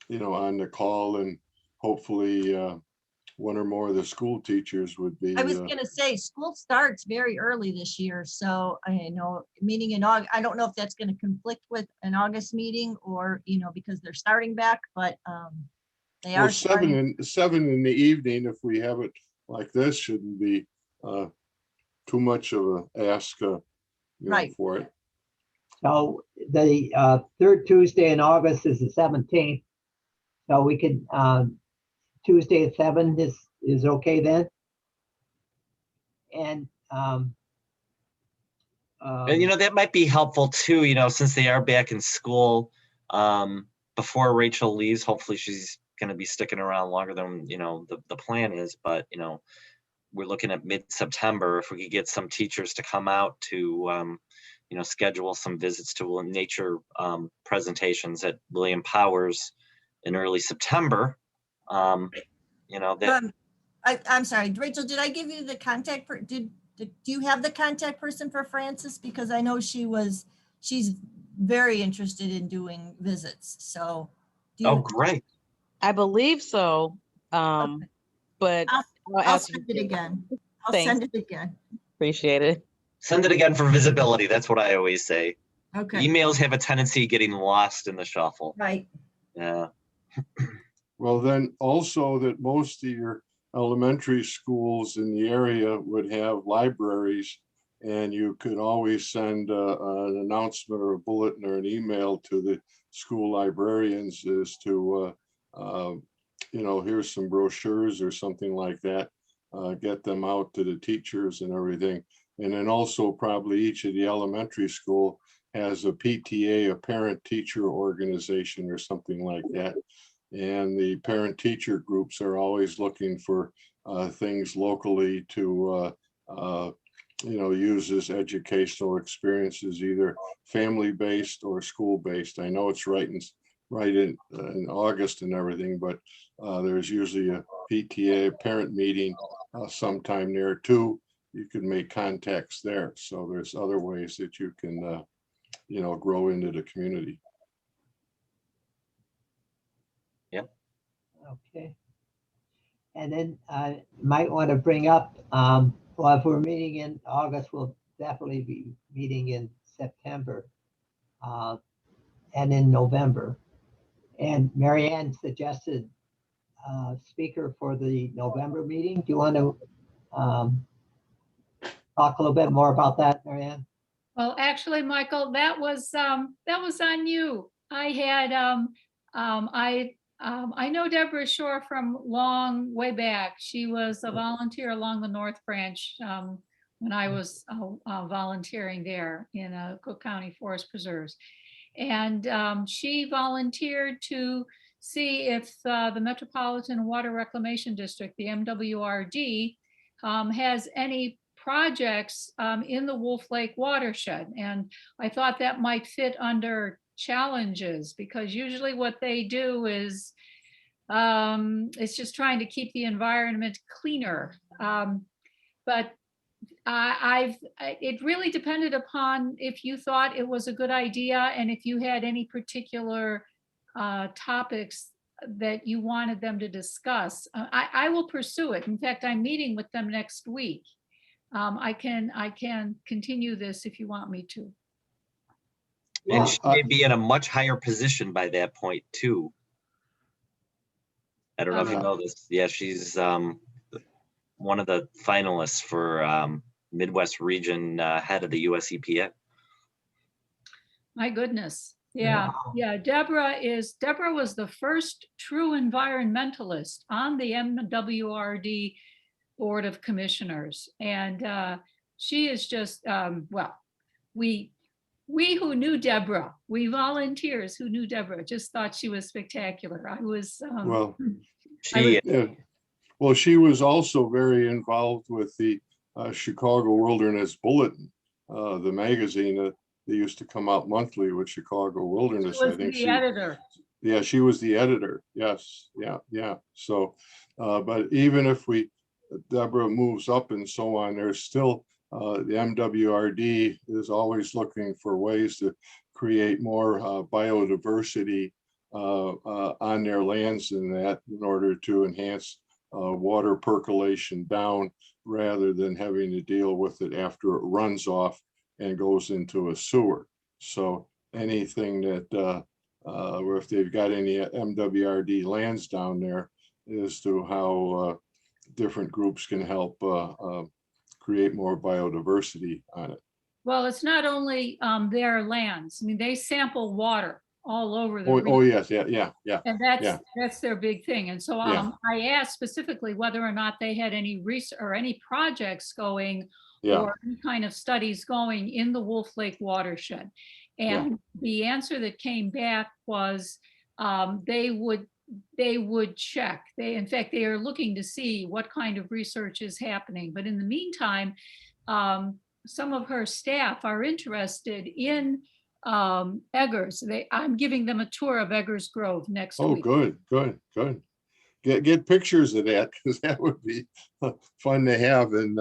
on the call, and hopefully one or more of the school teachers would be. I was gonna say, school starts very early this year, so I know meeting in August, I don't know if that's gonna conflict with an August meeting or, because they're starting back, but they Well, are starting. 7 in the evening, if we have it like this, shouldn't be too much of a ask, Right. for it. so the third Tuesday in August is the 17th. So we could, Tuesday at 7 is okay then? And And that might be helpful too, since they are back in school, before Rachel leaves. Hopefully she's going to be sticking around longer than, the plan is, but, we're looking at mid-September. If we could get some teachers to come out to, schedule some visits to nature presentations at William Powers in early September, that I'm sorry, Rachel, did I give you the contact? Do you have the contact person for Frances? Because I know she's very interested in doing visits, so. oh, great. I believe so. Okay. But I'll ask send you. it again. I'll Thanks. send it again. Appreciate it. Send it again for visibility. That's what I always say. Okay, Emails have a tendency of getting lost in the shuffle. right. Yeah. Well, then also that most of your elementary schools in the area would have libraries, and you could always send an announcement or a bulletin or an email to the school librarians as to, here's some brochures or something like that. Get them out to the teachers and everything. And then also probably each of the elementary school has a PTA, a parent teacher organization or something like that. And the parent teacher groups are always looking for things locally to, use as educational experiences, either family-based or school-based. I know it's right in August and everything, but there's usually a PTA parent meeting sometime there too. You can make contacts there. So there's other ways that you can, grow into the community. okay. And then might want to bring up, well, if we're meeting in August, we'll definitely be meeting in September and in November. And Marianne suggested speaker for the November meeting. Do you want to talk a little bit more about that, Marianne? Well, actually, Michael, that was on you. I had I know Deborah Shore from long way back. She was a volunteer along the North Branch when I was volunteering there in Cook County Forest Preserves. And she volunteered to see if the Metropolitan Water Reclamation District, the MWRD, has any projects in the Wolf Lake watershed. And I thought that might fit under challenges, because usually what they do is it's just trying to keep the environment cleaner. But it really depended upon if you thought it was a good idea and if you had any particular topics that you wanted them to discuss. I will pursue it. In fact, I'm meeting with them next week. I can continue this if you want me to. And she may be in a much higher position by that point too. I don't know if you know this. Yeah, she's one of the finalists for Midwest Region head of the US EPA. My goodness. Yeah. Wow. Yeah. Deborah was the first true environmentalist on the MWRD Board of Commissioners. And she is just, well, we who knew Deborah, we volunteers who knew Deborah, just thought she was spectacular. I was, Well, She yeah. Well, she was also very involved with the Chicago Wilderness Bulletin, the magazine that they used to come out monthly with Chicago Wilderness. Was the editor. Yeah, she was the editor. Yes, yeah. So, but even if Deborah moves up and so on, there's still the MWRD is always looking for ways to create more biodiversity on their lands in order to enhance water percolation down rather than having to deal with it after it runs off and goes into a sewer. So anything that or if they've got any MWRD lands down there as to how different groups can help create more biodiversity on it. Well, it's not only their lands. I mean, they sample water all over the Oh region. yes, yeah. And that's their big thing. And so I asked specifically whether or not they had any research or any projects going or any kind of studies going in the Wolf Lake watershed. And the answer that came back was they would check. In fact, they are looking to see what kind of research is happening. But in the meantime, some of her staff are interested in Eggers. I'm giving them a tour of Eggers Grove next week. Oh, good. Get pictures of that, because that would be fun to have. And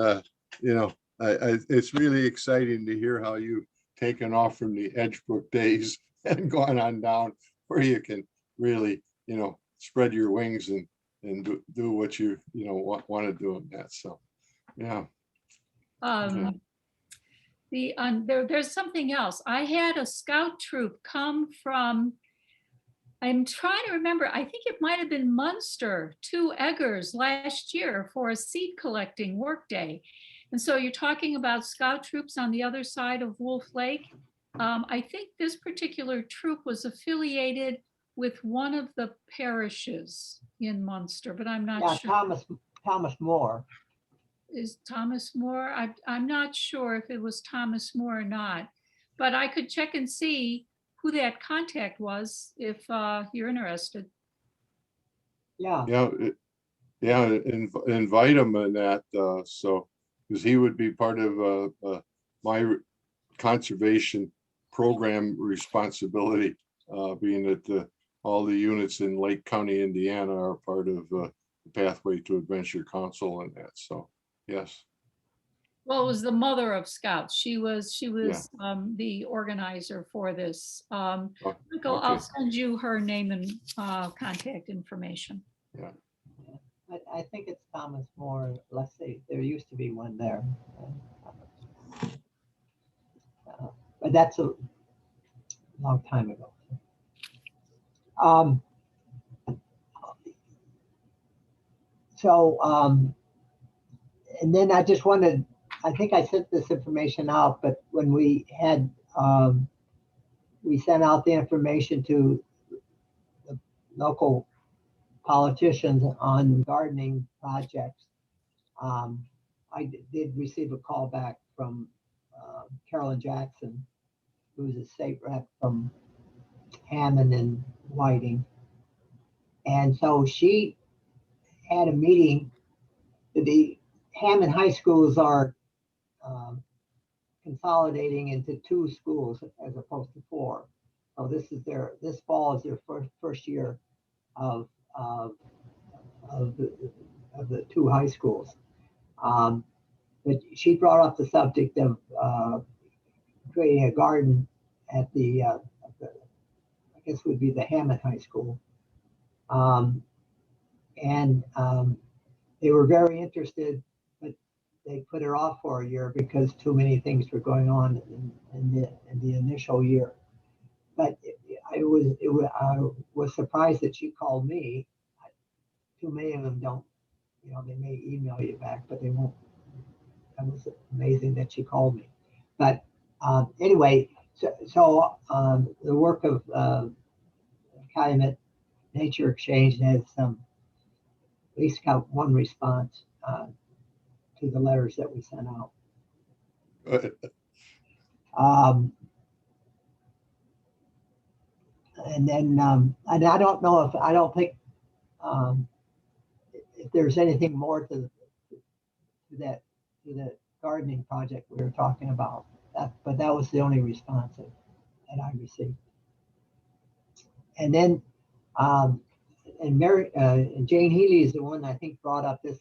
it's really exciting to hear how you've taken off from the Edgebrook days and gone on down where you can really, spread your wings and do what you want to do in that. So, yeah. Okay. There's something else. I had a scout troop come from, I'm trying to remember, I think it might have been Munster to Eggers last year for a seed collecting workday. And so you're talking about scout troops on the other side of Wolf Lake. I think this particular troop was affiliated with one of the parishes in Munster, but I'm not sure. Thomas More. Is Thomas More? I'm not sure if it was Thomas More or not, but I could check and see who that contact was if you're interested. Yeah. Invite him in that. So, because he would be part of my conservation program responsibility, being that all the units in Lake County, Indiana are part of the Pathway to Adventure Council and that. So, yes. Well, it was the mother of Scouts. She was the organizer for this. Michael, I'll send you her name and contact information. Yeah. I think it's Thomas More. Let's see, there used to be one there. But that's a long time ago. And then I just wanted, I think I sent this information out, but when we had, we sent out the information to the local politicians on gardening projects. I did receive a call back from Carolyn Jackson, who's a state rep from Hammond and Whiting. And so she had a meeting. The Hammond high schools are consolidating into 2 schools as opposed to 4. So this fall is their first year of the 2 high schools. But she brought up the subject of creating a garden at the I guess would be the Hammond High School. They were very interested, but they put it off for a year because too many things were going on in the initial year. But I was surprised that she called me. Too many of them don't, they may email you back, but they won't. That was amazing that she called me. But anyway, so the work of Calumet Nature Exchange has at least got one response to the letters that we sent out. And then, and I don't know if, I don't think if there's anything more to that gardening project we were talking about. But that was the only response that I received. And then, and Jane Healy is the one I think brought up this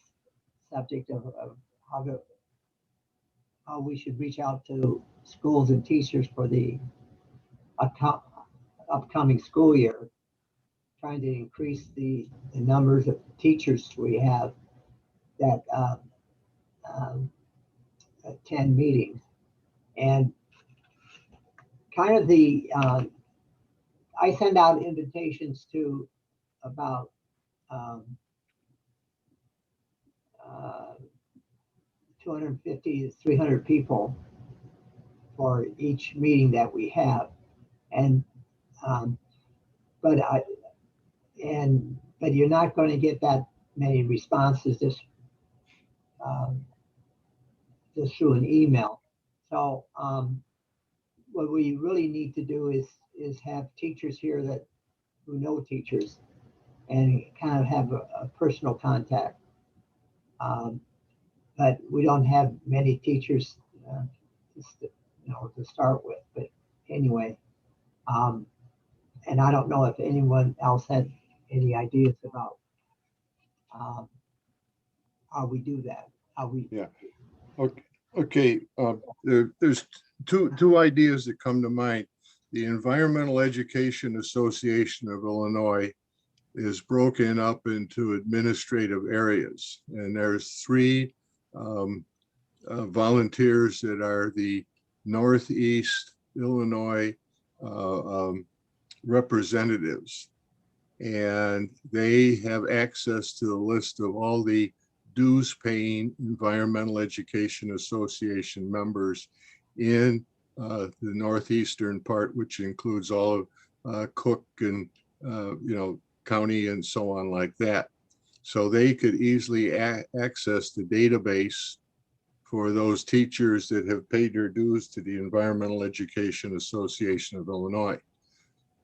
subject of how we should reach out to schools and teachers for the upcoming school year, trying to increase the numbers of teachers we have that attend meetings. And kind of I send out invitations to about 250 to 300 people for each meeting that we have. And but you're not going to get that many responses just through an email. So what we really need to do is have teachers here who know teachers and kind of have a personal contact. But we don't have many teachers to start with. But anyway, and I don't know if anyone else had any ideas about how we do that. Yeah. Okay. There's two ideas that come to mind. The Environmental Education Association of Illinois is broken up into administrative areas, and there's three volunteers that are the Northeast Illinois representatives, and they have access to the list of all the dues-paying Environmental Education Association members in the northeastern part, which includes all of Cook and county and so on like that. So they could easily access the database for those teachers that have paid their dues to the Environmental Education Association of Illinois.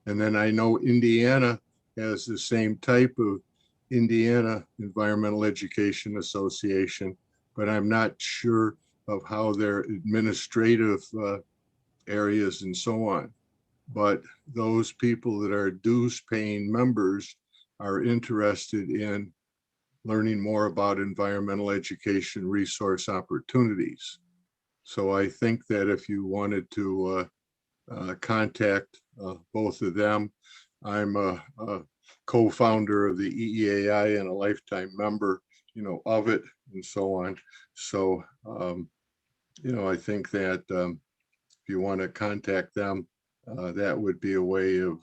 And then I know Indiana has the same type of Indiana Environmental Education Association, but I'm not sure of how their administrative areas and so on. But those people that are dues paying members are interested in learning more about environmental education resource opportunities. So I think that if you wanted to contact both of them, I'm a co-founder of the EEAI and a lifetime member, of it and so on. So, I think that if you want to contact them, that would be a way of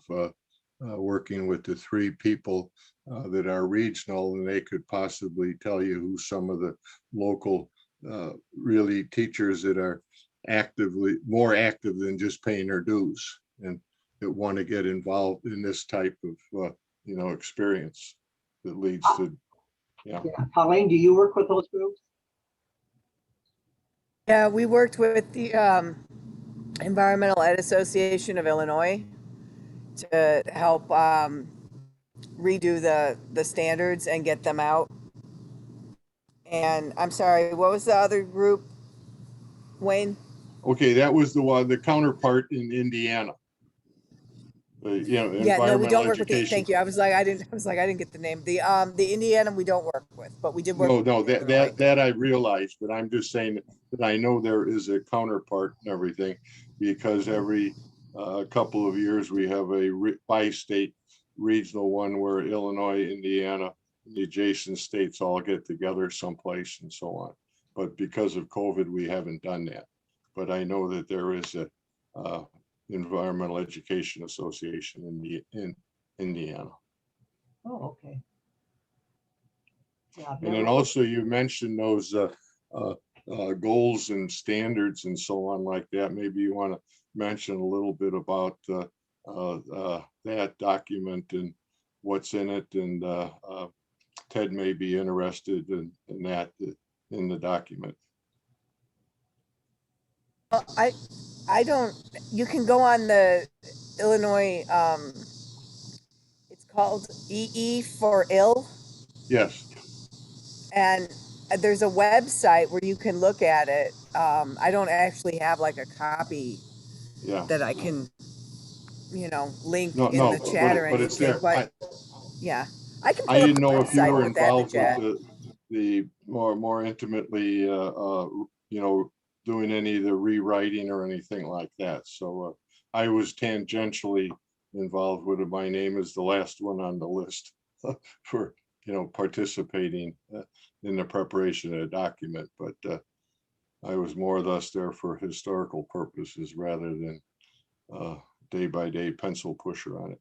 working with the three people that are regional, and they could possibly tell you who some of the local really teachers that are more active than just paying their dues and that want to get involved in this type of experience that leads to Colleen, do you work with those groups? Yeah, we worked with the Environmental Ed Association of Illinois to help redo the standards and get them out. And I'm sorry, what was the other group, Wayne? Okay, that was the counterpart in Indiana. Yeah, no, we don't work with the, thank you. I was like, I didn't get the name. The Indiana we don't work with, but we did work. No, that I realized, but I'm just saying that I know there is a counterpart and everything, because every couple of years we have a bi-state regional one where Illinois, Indiana, and the adjacent states all get together someplace and so on. But because of COVID, we haven't done that. But I know that there is a Environmental Education Association in Indiana. Oh, okay. Yeah, and then also you mentioned those goals and standards and so on like that. Maybe you want to mention a little bit about that document and what's in it, and Ted may be interested in that in the document. Well, I don't, you can go on the Illinois, it's called EE for Ill. Yes. And there's a website where you can look at it. I don't actually have like a copy Yeah. that I can, link No, in the no, chat or but it's anything, there. but yeah, I can I pull up didn't the know if you website were and put that in the involved with chat. the more intimately, doing any of the rewriting or anything like that. So I was tangentially involved with it. My name is the last one on the list for, participating in the preparation of the document, but I was more or less there for historical purposes rather than day-by-day pencil pusher on it.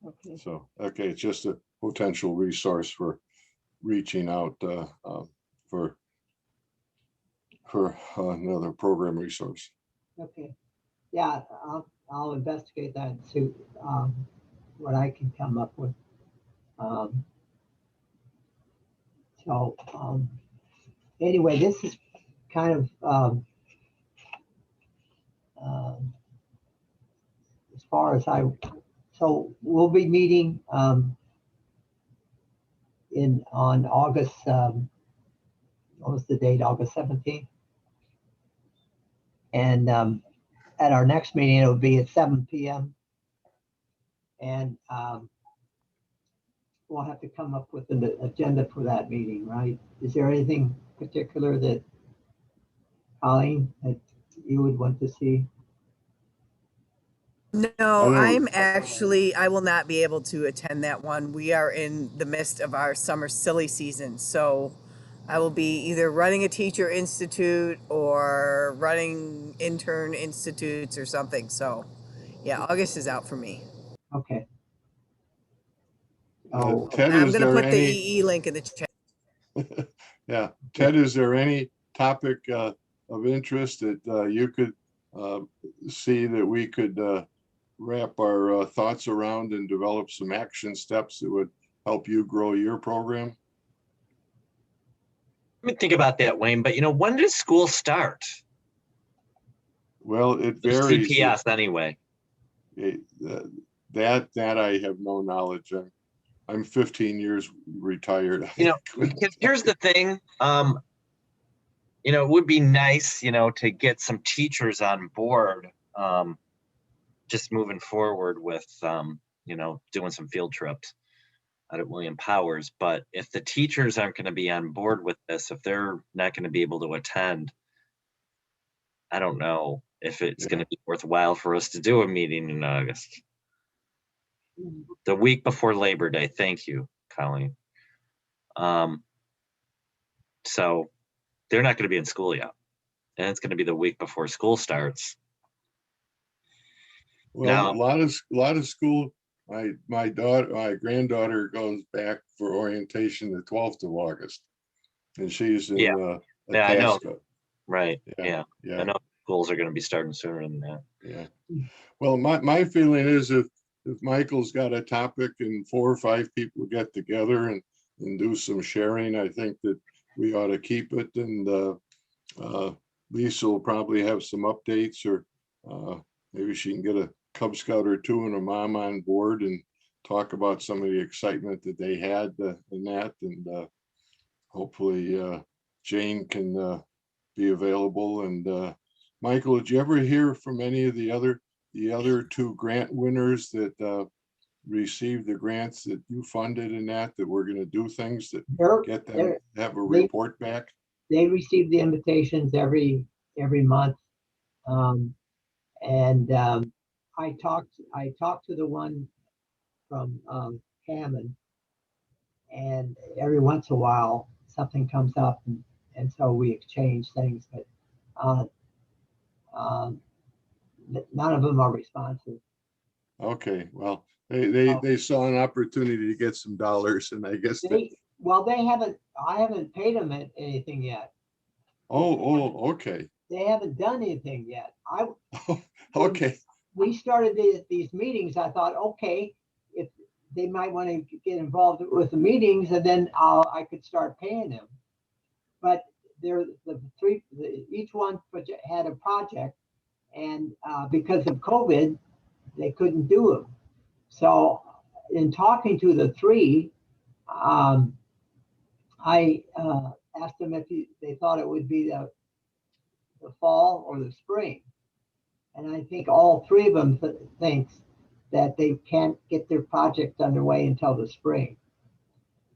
Okay. So, okay, it's just a potential resource for reaching out for another program resource. Okay. Yeah, I'll investigate that and see what I can come up with. Anyway, this is kind of as far as so we'll be meeting on August, what was the date? August 17th. And at our next meeting, it'll be at 7 p.m. And we'll have to come up with an agenda for that meeting, right? Is there anything particular that, Colleen, that you would want to see? No, I will not be able to attend that one. We are in the midst of our summer silly season. So I will be either running a teacher institute or running intern institutes or something. So yeah, August is out for me. Okay. Oh, Ted, I'm is going to there put the any? EE link in the chat. Yeah, Ted, is there any topic of interest that you could see that we could wrap our thoughts around and develop some action steps that would help you grow your program? Let me think about that, Wayne, but when does school start? Well, it There's varies. CPS anyway. That I have no knowledge. I'm 15 years retired. Because here's the thing, it would be nice, to get some teachers on board, just moving forward with, doing some field trips out at William Powers. But if the teachers aren't going to be on board with this, if they're not going to be able to attend, I don't know if it's going to be worthwhile for us to do a meeting in August. The week before Labor Day. Thank you, Colleen. So they're not going to be in school yet. And it's going to be the week before school starts. Well, a lot of school. My granddaughter goes back for orientation the 12th of August, and she's in I know. Itasca. Right. Yeah. I know schools are going to be starting sooner than that. Yeah. Well, my feeling is if Michael's got a topic and 4 or 5 people get together and do some sharing, I think that we ought to keep it. And Lisa will probably have some updates, or maybe she can get a Cub Scout or 2 and a mom on board and talk about some of the excitement that they had in that. And hopefully Jane can be available. And Michael, did you ever hear from any of the other 2 grant winners that received the grants that you funded and that we're going to do things that get them to have a report back? They receive the invitations every month. I talked to the one from Hammond, and every once in a while something comes up, and so we exchange things, but none of them are responsive. Okay, well, they saw an opportunity to get some dollars, and I guess I haven't paid them anything yet. Okay. They haven't done anything yet. Okay. We started these meetings. I thought, okay, if they might want to get involved with the meetings, and then I could start paying them. But each one had a project, and because of COVID, they couldn't do them. So in talking to the 3, I asked them if they thought it would be the fall or the spring. And I think all three of them thinks that they can't get their project underway until the spring.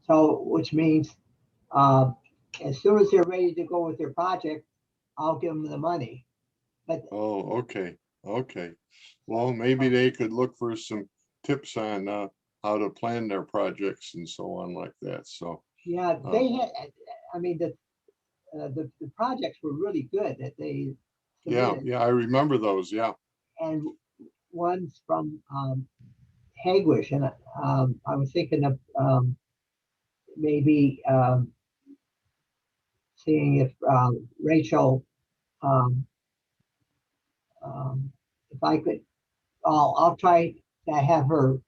So, which means as soon as they're ready to go with their project, I'll give them the money. But Oh, okay, okay. Well, maybe they could look for some tips on how to plan their projects and so on like that. So, yeah, they had, I mean, the projects were really good that they yeah, submitted. yeah, I remember those. Yeah. And one's from Hagwish, and I was thinking of maybe seeing if Rachel, if I could, I'll try to have her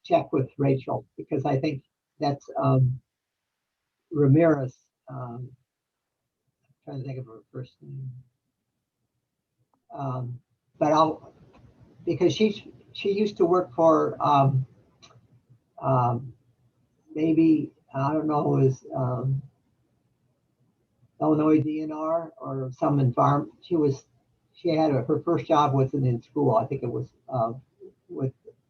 check with Rachel because I think that's Ramirez. Trying to think of her first name. But because she used to work for maybe I don't know, it was Illinois DNR or some environment. She had her first job wasn't in school. I think it was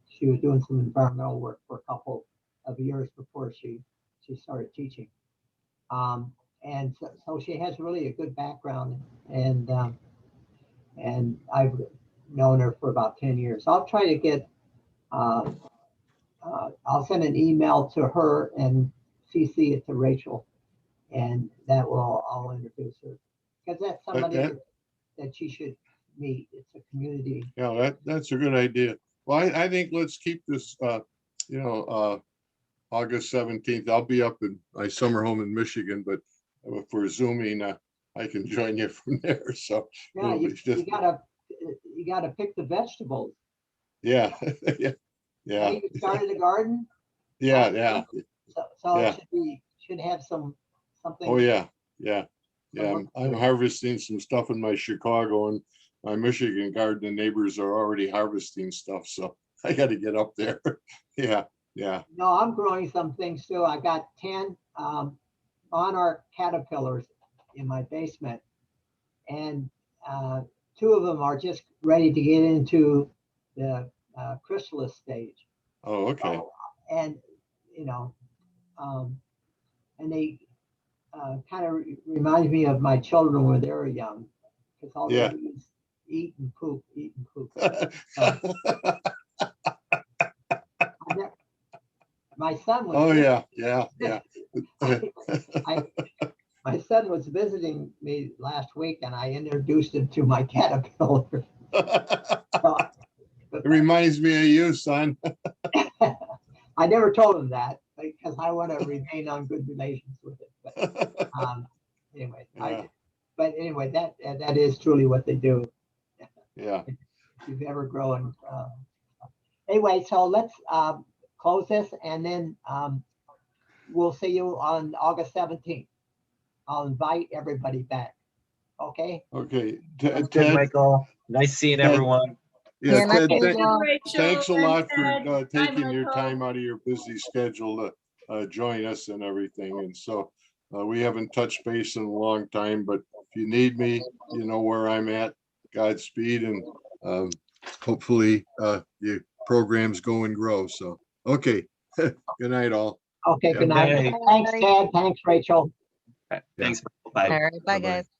she was doing some environmental work for a couple of years before she started teaching. And so she has really a good background, and I've known her for about 10 years. I'll try to get I'll send an email to her and CC it to Rachel, and that will, I'll introduce her. Because that's somebody that she should meet. It's a community. Yeah, that's a good idea. Well, I think let's keep this, August 17th. I'll be up in my summer home in Michigan, but if we're Zooming, I can join you from there. So yeah, you gotta pick the vegetables. Yeah, yeah, yeah. You started a garden. Yeah, yeah. So yeah. it should have something. Oh yeah, yeah, yeah. I'm harvesting some stuff in my Chicago and my Michigan garden. The neighbors are already harvesting stuff, so I got to get up there. Yeah, yeah. No, I'm growing some things too. I got 10 monarch caterpillars in my basement, and 2 of them are just ready to get into the chrysalis stage. Oh, okay. And and they kind of remind me of my children when they were young, because all they do is eat and poop, eat and poop. My son was. Oh yeah, yeah, yeah. My son was visiting me last week, and I introduced him to my caterpillar. It reminds me of you, son. I never told him that because I want to remain on good relations with it. But anyway, yeah. That is truly what they do. Yeah. If you've ever grown. Anyway, so let's close this, and then we'll see you on August 17th. I'll invite everybody back. Okay. Okay. Good, Michael. Nice seeing everyone. Yeah, Ted, Rachel thanks a lot for and taking your Michael. time out of your busy schedule to join us and everything. And so we haven't touched base in a long time, but if you need me, you know where I'm at. Godspeed, and hopefully your programs go and grow. So, okay. Good night, all. Okay, good night. Hey. Thanks, Ted. Thanks, Rachel. Thanks. Bye. All right, bye, Bye-bye. guys.